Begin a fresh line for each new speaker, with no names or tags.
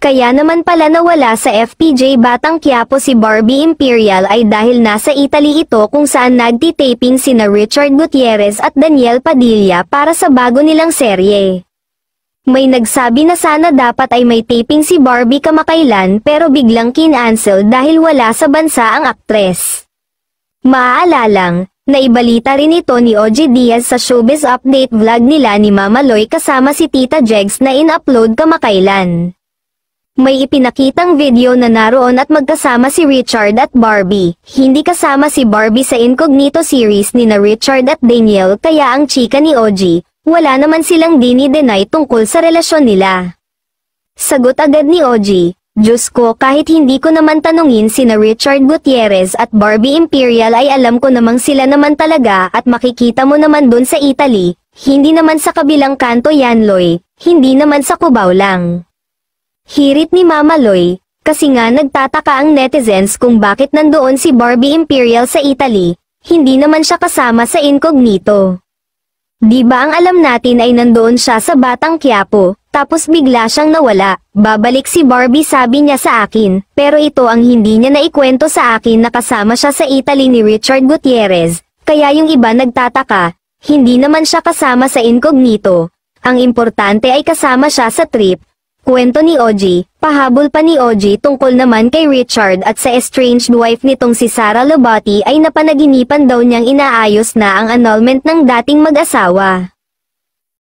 Kaya naman pala nawala sa FPJ Batang Quiapo si Barbie Imperial ay dahil nasa Italy ito kung saan nagtitaping sina Richard Gutierrez at Daniel Padilla para sa bago nilang serye. May nagsabi na sana dapat ay may taping si Barbie kamakailan pero biglang kinancel dahil wala sa bansa ang aktres. Maaalalang, naibalita rin ito ni OG Diaz sa Showbiz Update vlog nila ni Mama Loy kasama si Tita Jegs na in-upload kamakailan. May ipinakitang video na naroon at magkasama si Richard at Barbie. Hindi kasama si Barbie sa Incognito series ni na Richard at Daniel kaya ang chika ni OG, wala naman silang dini-deny tungkol sa relasyon nila. Sagot agad ni OG, Diyos ko kahit hindi ko naman tanungin sina Richard Gutierrez at Barbie Imperial ay alam ko namang sila naman talaga at makikita mo naman dun sa Italy, hindi naman sa kabilang kanto yan Loy, hindi naman sa Cubao lang. Hirit ni Mama Loy, kasi nga nagtataka ang netizens kung bakit nandoon si Barbie Imperial sa Italy, hindi naman siya kasama sa Incognito. Di ba ang alam natin ay nandoon siya sa Batang Quiapo, tapos bigla siyang nawala, babalik si Barbie sabi niya sa akin, pero ito ang hindi niya naikwento sa akin na kasama siya sa Italy ni Richard Gutierrez, kaya yung iba nagtataka, hindi naman siya kasama sa Incognito, ang importante ay kasama siya sa trip. Kwento ni OG, pahabol pa ni OG tungkol naman kay Richard at sa estranged wife nitong si Sara Lobati ay napanaginipan daw niyang inaayos na ang annulment ng dating mag-asawa.